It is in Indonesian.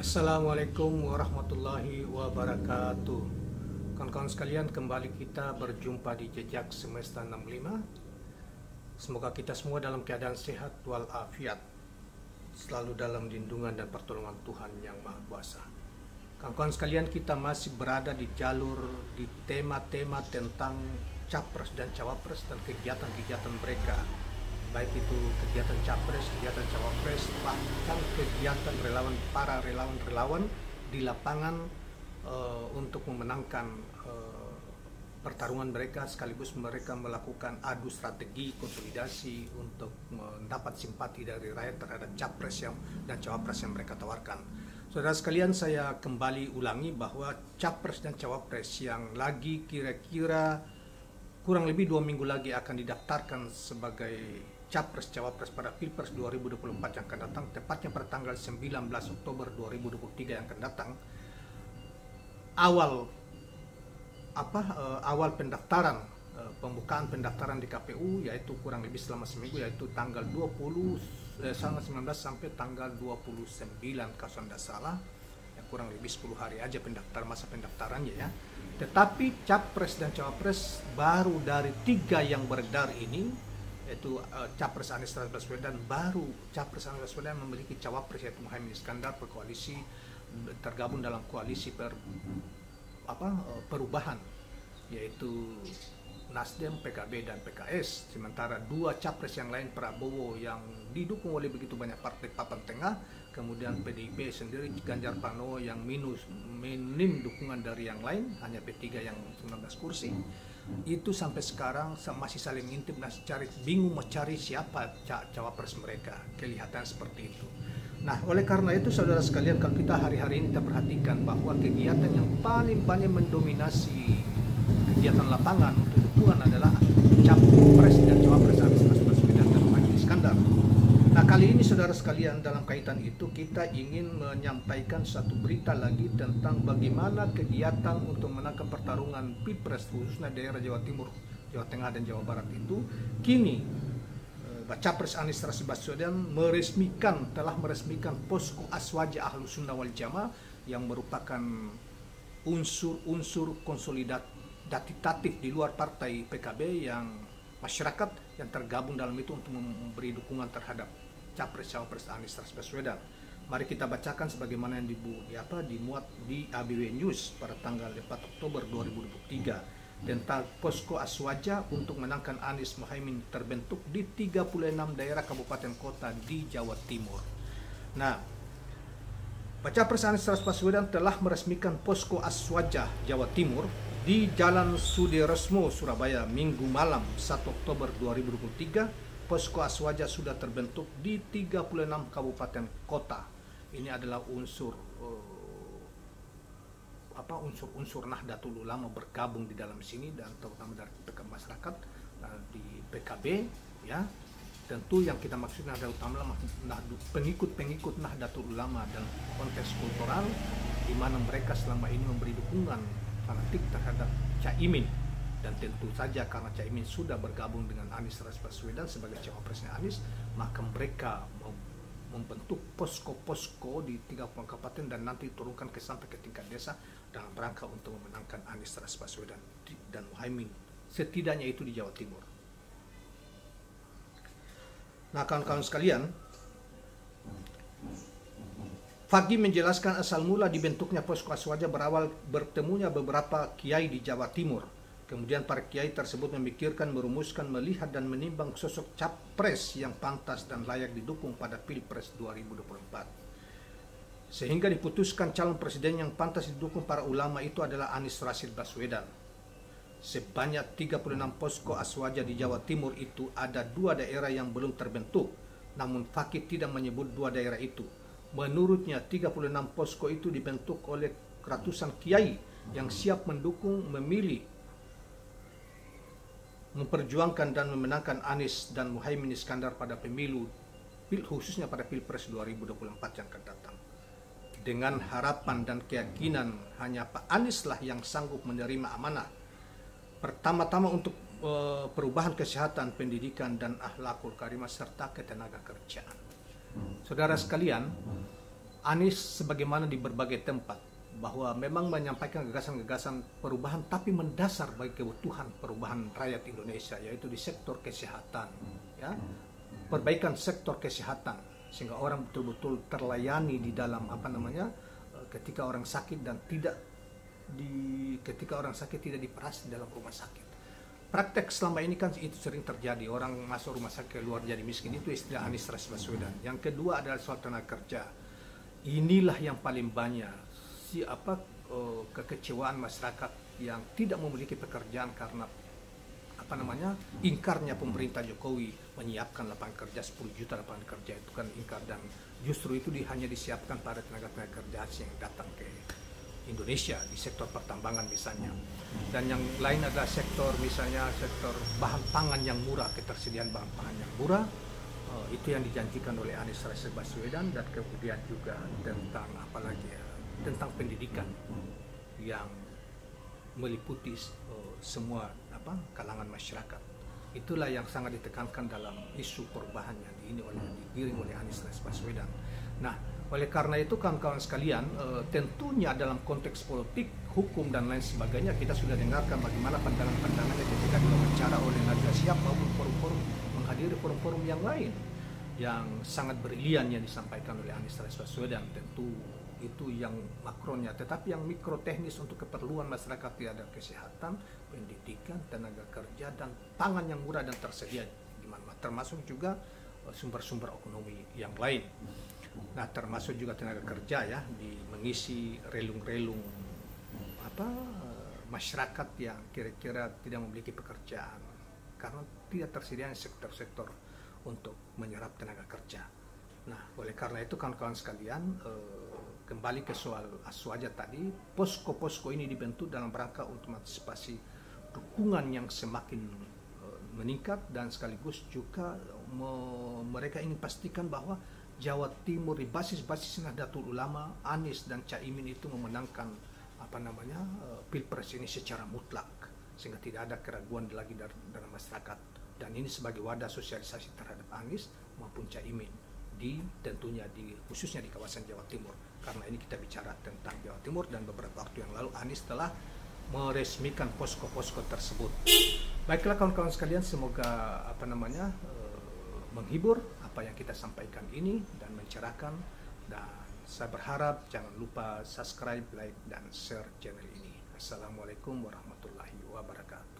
Assalamualaikum warahmatullahi wabarakatuh. Kawan-kawan sekalian, kembali kita berjumpa di Jejak Semesta 65. Semoga kita semua dalam keadaan sehat walafiat, selalu dalam lindungan dan pertolongan Tuhan yang Maha Kuasa. Kawan-kawan sekalian, kita masih berada di jalur di tema-tema tentang Capres dan Cawapres dan kegiatan-kegiatan mereka, baik itu kegiatan Capres, kegiatan Cawapres, bahkan kegiatan para relawan di lapangan untuk memenangkan pertarungan mereka, sekaligus mereka melakukan adu strategi konsolidasi untuk mendapat simpati dari rakyat terhadap Capres dan Cawapres yang mereka tawarkan. Saudara sekalian, saya kembali ulangi bahwa Capres dan Cawapres yang lagi kira-kira kurang lebih 2 minggu lagi akan didaftarkan sebagai Capres Cawapres pada Pilpres 2024 yang akan datang, tepatnya pada tanggal 19 Oktober 2023 yang akan datang. Awal pendaftaran, pembukaan pendaftaran di KPU yaitu kurang lebih selama seminggu, yaitu tanggal 19 sampai tanggal 29 kalau tidak salah, ya, kurang lebih 10 hari aja masa pendaftarannya ya. Tetapi Capres dan Cawapres baru dari 3 yang beredar ini, yaitu Capres Anies Baswedan, baru Capres Anies Baswedan memiliki Cawapres yaitu Muhaimin Iskandar, berkoalisi tergabung dalam koalisi perubahan, yaitu Nasdem, PKB dan PKS. Sementara 2 Capres yang lain, Prabowo yang didukung oleh begitu banyak partai papan tengah, kemudian PDIP sendiri Ganjar Pranowo yang minim dukungan dari yang lain, hanya P3 yang 19 kursi. Itu sampai sekarang masih saling ngintip, bingung mencari siapa cawapres mereka, kelihatan seperti itu. Nah, oleh karena itu saudara sekalian, kalau kita hari-hari ini kita perhatikan bahwa kegiatan yang paling banyak mendominasi kegiatan lapangan untuk dukungan adalah Capres dan Cawapres Anies Baswedan dan Muhaimin Iskandar. Nah, kali ini saudara sekalian, dalam kaitan itu kita ingin menyampaikan satu berita lagi tentang bagaimana kegiatan untuk menangkan pertarungan Pilpres khususnya daerah Jawa Timur, Jawa Tengah dan Jawa Barat itu. Kini Capres Anies Baswedan telah meresmikan posko Aswaja Ahlus Sunnah wal Jamaah yang merupakan unsur konsolidatatif di luar partai PKB, yang masyarakat yang tergabung dalam itu untuk memberi dukungan terhadap Capres Cawapres Anies Baswedan. Mari kita bacakan sebagaimana yang dimuat di ABW News pada tanggal 4 Oktober 2023 tentang posko Aswaja untuk menangkan Anies Muhaimin terbentuk di 36 daerah kabupaten kota di Jawa Timur. Nah, Capres Anies Baswedan telah meresmikan posko Aswaja Jawa Timur di Jalan Sudiresmo, Surabaya, Minggu malam 1 Oktober 2023. Posko Aswaja sudah terbentuk di 36 kabupaten kota. Ini adalah unsur Nahdlatul Ulama bergabung di dalam sini, dan terutama dari masyarakat di PKB ya. Tentu yang kita maksudkan adalah utama pengikut Nahdlatul Ulama dan konteks kultural, di mana mereka selama ini memberi dukungan fanatik terhadap Caimin. Dan tentu saja karena Caimin sudah bergabung dengan Anies Baswedan sebagai cawapresnya Anies, maka mereka membentuk posko-posko di 3 kabupaten dan nanti turunkan sampai ke tingkat desa dalam rangka untuk memenangkan Anies Baswedan dan Muhaimin, setidaknya itu di Jawa Timur. Nah, kawan-kawan sekalian, Fagi menjelaskan asal mula dibentuknya posko Aswaja berawal bertemunya beberapa kiai di Jawa Timur. Kemudian para kiai tersebut memikirkan, merumuskan, melihat dan menimbang sosok capres yang pantas dan layak didukung pada Pilpres 2024. Sehingga diputuskan calon presiden yang pantas didukung para ulama itu adalah Anies Rashid Baswedan. Sebanyak 36 posko Aswaja di Jawa Timur itu ada 2 daerah yang belum terbentuk, namun Fakih tidak menyebut 2 daerah itu. Menurutnya 36 posko itu dibentuk oleh ratusan kiai yang siap mendukung, memilih, memperjuangkan dan memenangkan Anies dan Muhaimin Iskandar pada pemilu, khususnya pada Pilpres 2024 yang akan datang. Dengan harapan dan keyakinan hanya Pak Anies lah yang sanggup menerima amanah, pertama-tama untuk perubahan kesehatan, pendidikan dan akhlakul karimah serta ketenaga kerjaan. Saudara sekalian, Anies sebagaimana di berbagai tempat bahwa memang menyampaikan gagasan-gagasan perubahan tapi mendasar bagi kebutuhan perubahan rakyat Indonesia, yaitu di sektor kesehatan, ya, perbaikan sektor kesehatan sehingga orang betul-betul terlayani di dalam ketika orang sakit dan ketika orang sakit tidak diperas di dalam rumah sakit. Praktek selama ini kan itu sering terjadi, orang masuk rumah sakit keluar jadi miskin, itu istilah Anies Baswedan. Yang kedua adalah soal tenaga kerja. Inilah yang paling banyak kekecewaan masyarakat yang tidak memiliki pekerjaan karena ingkarnya pemerintah Jokowi menyiapkan lapangan kerja 10 juta lapangan kerja, itu kan ingkar, dan justru itu hanya disiapkan pada tenaga kerja asing yang datang ke Indonesia di sektor pertambangan misalnya. Dan yang lain adalah sektor bahan pangan yang murah, ketersediaan bahan pangan yang murah. Itu yang dijanjikan oleh Anies Baswedan, dan kemudian juga tentang pendidikan yang meliputi semua kalangan masyarakat. Itulah yang sangat ditekankan dalam isu perubahan yang digiring oleh Anies Baswedan. Nah, oleh karena itu kawan-kawan sekalian, tentunya dalam konteks politik, hukum dan lain sebagainya, kita sudah dengarkan bagaimana pandangan-pandangannya ketika diwawancara oleh Najwa Shihab maupun forum-forum menghadiri forum-forum yang lain yang sangat brilian yang disampaikan oleh Anies Baswedan. Tentu itu yang makronya, tetapi yang mikro teknis untuk keperluan masyarakat ada kesehatan, pendidikan, tenaga kerja, dan pangan yang murah dan tersedia di mana, termasuk juga sumber-sumber ekonomi yang lain. Nah, termasuk juga tenaga kerja ya, mengisi relung-relung masyarakat yang kira-kira tidak memiliki pekerjaan karena tidak tersedianya sektor-sektor untuk menyerap tenaga kerja. Nah, oleh karena itu kawan-kawan sekalian, kembali ke soal Aswaja tadi, posko-posko ini dibentuk dalam rangka untuk mengantisipasi dukungan yang semakin meningkat, dan sekaligus juga mereka ingin pastikan bahwa Jawa Timur di basis-basis Nahdlatul Ulama, Anies dan Caimin itu memenangkan Pilpres ini secara mutlak, sehingga tidak ada keraguan lagi dalam masyarakat. Dan ini sebagai wadah sosialisasi terhadap Anies maupun Caimin tentunya khususnya di kawasan Jawa Timur. Karena ini kita bicara tentang Jawa Timur, dan beberapa waktu yang lalu Anies telah meresmikan posko-posko tersebut. Baiklah kawan-kawan sekalian, semoga menghibur apa yang kita sampaikan ini dan mencerahkan, dan saya berharap jangan lupa subscribe, like, dan share channel ini. Assalamualaikum warahmatullahi wabarakatuh.